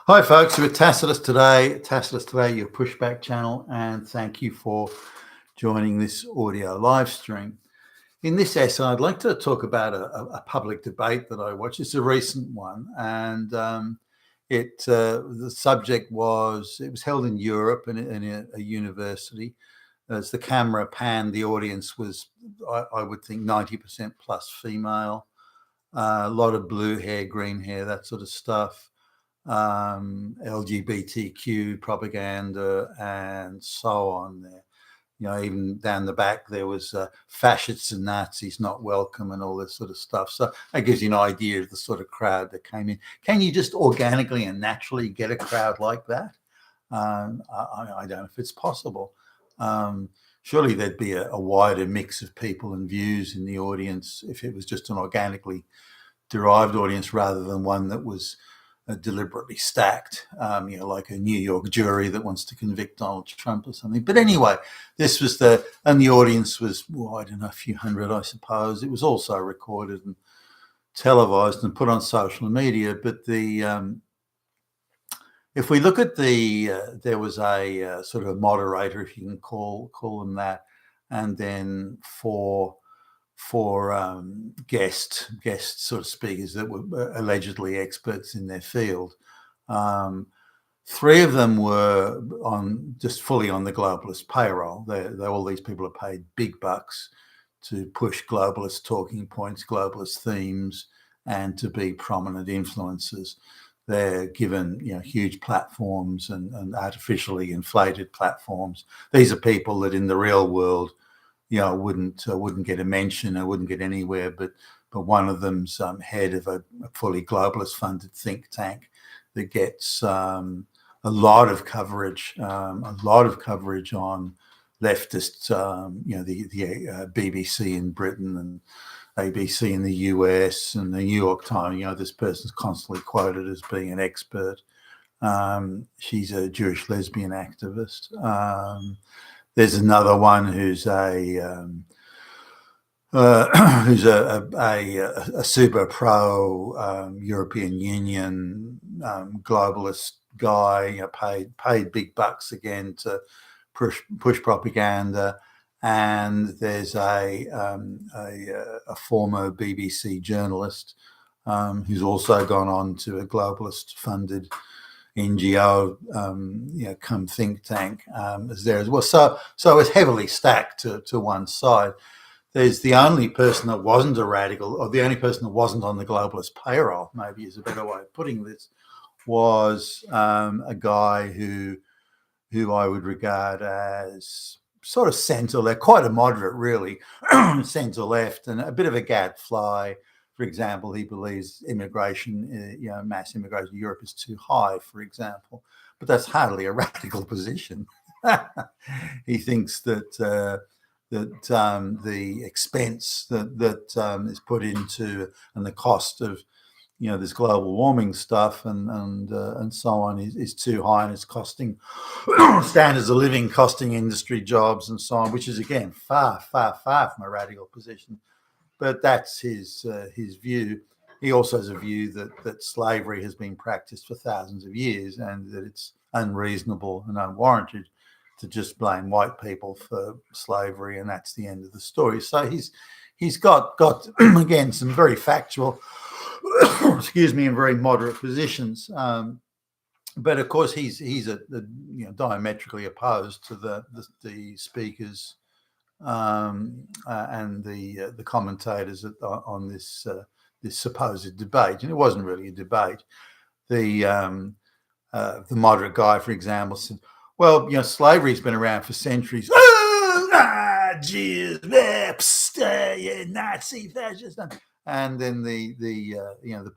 Hi, folks. We're Tacitus today. Tacitus today, your pushback channel, and thank you for joining this audio live stream. In this essay, I'd like to talk about a public debate that I watched. It's a recent one, and the subject was it was held in Europe in a university. As the camera panned, the audience was, I would think, 90% plus female. A lot of blue hair, green hair, that sort of stuff. LGBTQ propaganda and so on there. You know, even down the back there was fascists and Nazis not welcome and all this sort of stuff. So that gives you an idea of the sort of crowd that came in. Can you just organically and naturally get a crowd like that? I don't know if it's possible. Surely there'd be a wider mix of people and views in the audience if it was just an organically derived audience rather than one that was deliberately stacked, like a New York jury that wants to convict Donald Trump or something. But anyway, this was the audience was, I don't know, a few hundred, I suppose. It was also recorded and televised and put on social media. But if we look at there was a sort of a moderator, if you can call them that, and then four guest sort of speakers that were allegedly experts in their field. Three of them were just fully on the globalist payroll. All these people are paid big bucks to push globalist talking points, globalist themes, and to be prominent influencers. They're given huge platforms and artificially inflated platforms. These are people that in the real world wouldn't get a mention or wouldn't get anywhere, but one of them's head of a fully globalist funded think tank that gets a lot of coverage on leftists, the BBC in Britain and ABC in the US and the New York Times. This person's constantly quoted as being an expert. She's a Jewish lesbian activist. There's another one who's a super pro European Union globalist guy, paid big bucks again to push propaganda. And there's a former BBC journalist who's also gone on to a globalist funded NGO, come think tank is there as well. So it's heavily stacked to one side. There's the only person that wasn't a radical, or the only person that wasn't on the globalist payroll, maybe is a better way of putting this, was a guy who I would regard as sort of centre left, quite a moderate, really, centre left, and a bit of a gadfly. For example, he believes immigration, mass immigration to Europe is too high, for example. But that's hardly a radical position. He thinks that the expense that is put into and the cost of this global warming stuff and so on is too high, and it's costing standards of living, costing industry jobs and so on, which is again far from a radical position. But that's his view. He also has a view that slavery has been practiced for thousands of years and that it's unreasonable and unwarranted to just blame white people for slavery, and that's the end of the story. So he's got again some very factual, and very moderate positions. But of course he's diametrically opposed to the speakers and the commentators on this supposed debate, and it wasn't really a debate. The moderate guy, for example, said, "Well, slavery's been around for centuries. Jews, Nazi, fascist." And then the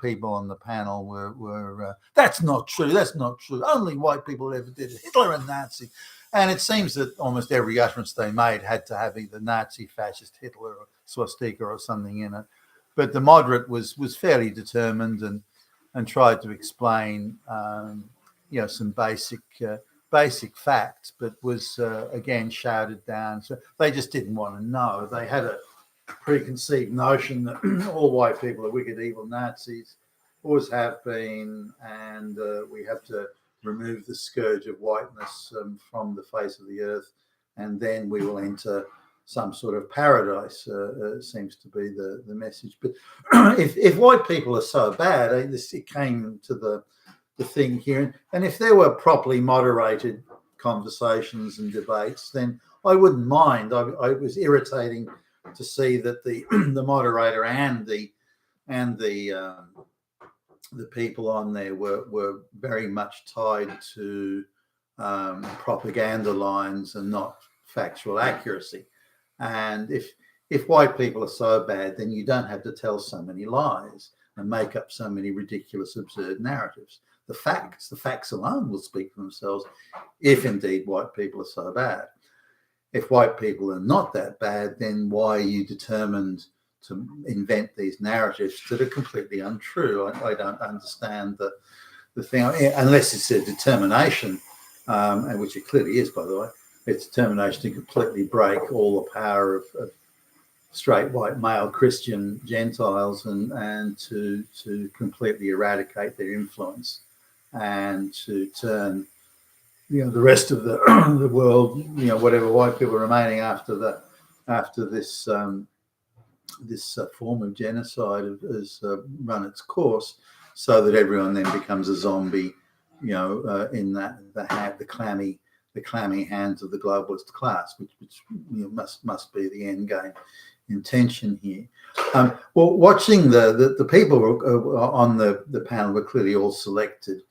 people on the panel were that's not true. That's not true. Only white people ever did it. Hitler and Nazi. And it seems that almost every utterance they made had to have either Nazi, fascist, Hitler, or swastika or something in it. But the moderate was fairly determined and tried to explain, some basic facts, but was again shouted down. So they just didn't want to know. They had a preconceived notion that all white people are wicked, evil Nazis, always have been, and we have to remove the scourge of whiteness from the face of the earth, and then we will enter some sort of paradise, seems to be the message. But if white people are so bad, it came to the thing here, and if there were properly moderated conversations and debates, then I wouldn't mind. I was irritating to see that the the moderator and the people on there were very much tied to propaganda lines and not factual accuracy. And if white people are so bad, then you don't have to tell so many lies and make up so many ridiculous, absurd narratives. The facts alone will speak for themselves, if indeed white people are so bad. If white people are not that bad, then why are you determined to invent these narratives that are completely untrue? I don't understand the thing, unless it's a determination, and which it clearly is, by the way. It's determination to completely break all the power of straight white male Christian Gentiles and to completely eradicate their influence and to turn the rest of the the world, whatever white people are remaining after this this form of genocide has run its course, so that everyone then becomes a zombie, in the clammy hands of the globalist class, which must be the end game intention here. Well, watching the people on the panel were clearly all selected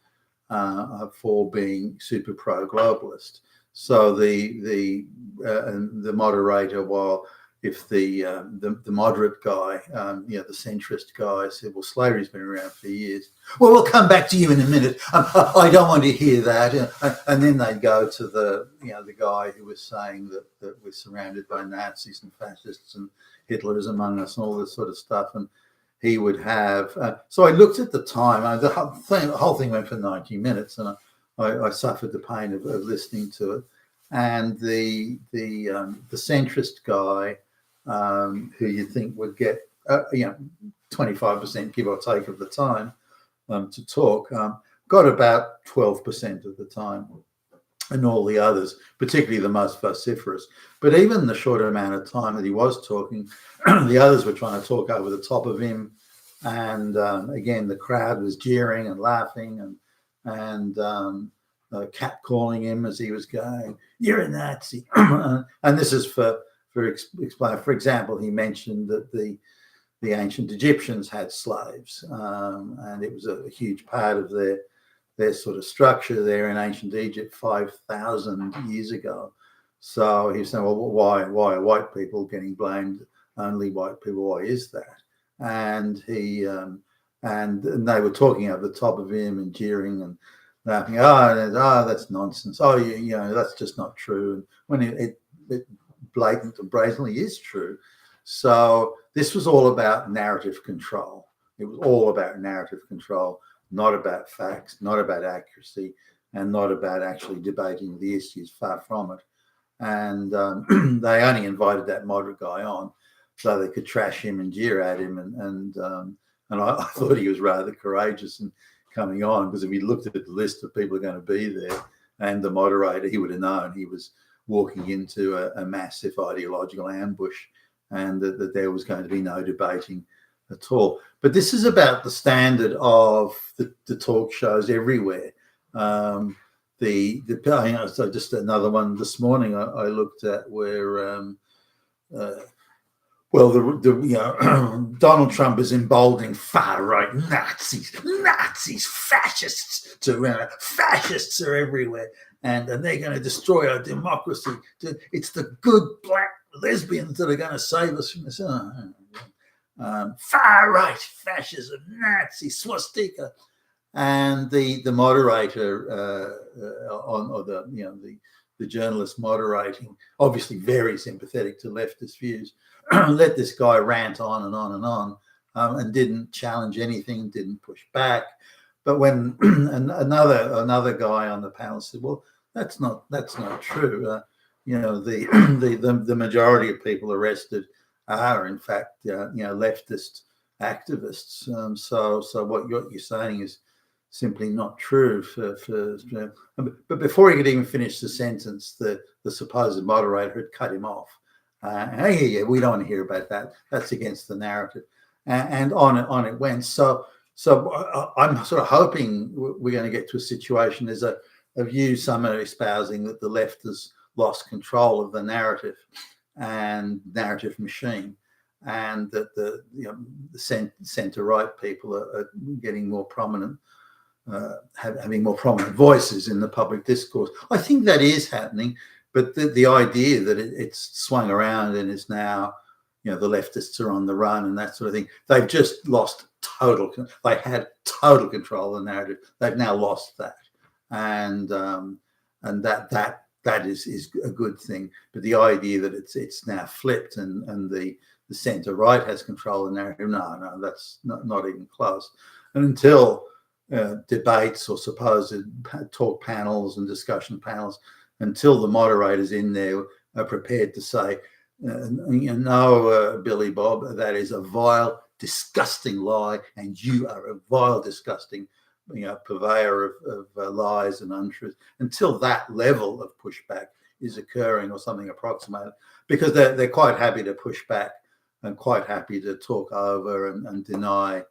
for being super pro-globalist. So the moderator, while if the moderate guy, the centrist guy said, well, slavery's been around for years. Well, we'll come back to you in a minute. I don't want to hear that. And then they'd go to the guy who was saying that we're surrounded by Nazis and fascists and Hitler is among us and all this sort of stuff. And he would have. So I looked at the time. The whole thing went for 90 minutes, and I suffered the pain of listening to it. And the centrist guy, who you think would get 25% give or take of the time to talk, got about 12% of the time, and all the others, particularly the most vociferous. But even the shorter amount of time that he was talking, the others were trying to talk over the top of him, and again the crowd was jeering and laughing and catcalling him as he was going, "You're a Nazi," and this is for example, he mentioned that the ancient Egyptians had slaves, and it was a huge part of their sort of structure there in ancient Egypt 5,000 years ago. So he was saying, well, why are white people getting blamed? Only white people. Why is that? And he and they were talking over the top of him and jeering and laughing. Oh, that's nonsense. Oh, that's just not true. And when it blatant and brazenly is true. So this was all about narrative control. It was all about narrative control, not about facts, not about accuracy, and not about actually debating the issues. Far from it. And they only invited that moderate guy on so they could trash him and jeer at him. And I thought he was rather courageous in coming on, because if he looked at the list of people who are going to be there and the moderator, he would have known he was walking into a massive ideological ambush, and that there was going to be no debating at all. But this is about the standard of the talk shows everywhere. So just another one this morning I looked at where Donald Trump is emboldening far-right Nazis, fascists. Fascists are everywhere, and they're going to destroy our democracy. It's the good black lesbians that are going to save us from this. Far-right fascism, Nazi, swastika. And the moderator the journalist moderating, obviously very sympathetic to leftist views, let this guy rant on and on and on, and didn't challenge anything, didn't push back. But when another guy on the panel said, "Well, that's not true. The majority of people arrested are in fact leftist activists. So what you're saying is simply not true. But before he could even finish the sentence, the supposed moderator had cut him off. Yeah, we don't want to hear about that. That's against the narrative, and on it went. So I'm sort of hoping we're going to get to a situation. There's a view some are espousing that the left has lost control of the narrative and narrative machine, and that the centre-right people are getting more prominent, having more prominent voices in the public discourse. I think that is happening, but the idea that it's swung around and is now, the leftists are on the run and that sort of thing. They've just lost they had total control of the narrative. They've now lost that, and that is a good thing. But the idea that it's now flipped and the centre right has control of the narrative, no, that's not even close. And until debates or supposed talk panels and discussion panels, until the moderators in there are prepared to say, no, Billy Bob, that is a vile, disgusting lie, and you are a vile, disgusting, purveyor of lies and untruths. Until that level of pushback is occurring or something approximated, because they're quite happy to push back and quite happy to talk over and deny,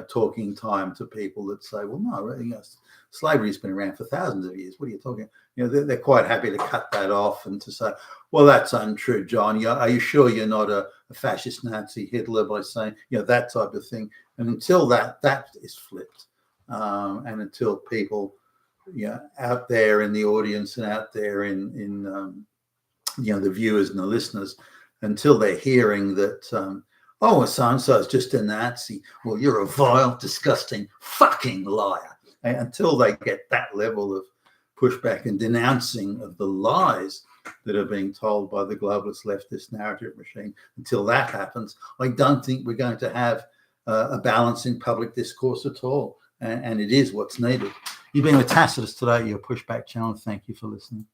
talking time to people that say, well, no, slavery's been around for thousands of years. What are you talking? They're quite happy to cut that off and to say, well, that's untrue, John. Are you sure you're not a fascist Nazi Hitler, by saying, that type of thing? And until that is flipped, and until people, out there in the audience and out there in the viewers and the listeners, until they're hearing that, oh, so-and-so is just a Nazi. Well, you're a vile, disgusting, fucking liar. And until they get that level of pushback and denouncing of the lies that are being told by the globalist leftist narrative machine, until that happens, I don't think we're going to have a balance in public discourse at all. And it is what's needed. You've been with Tacitus today, your Pushback channel. Thank you for listening.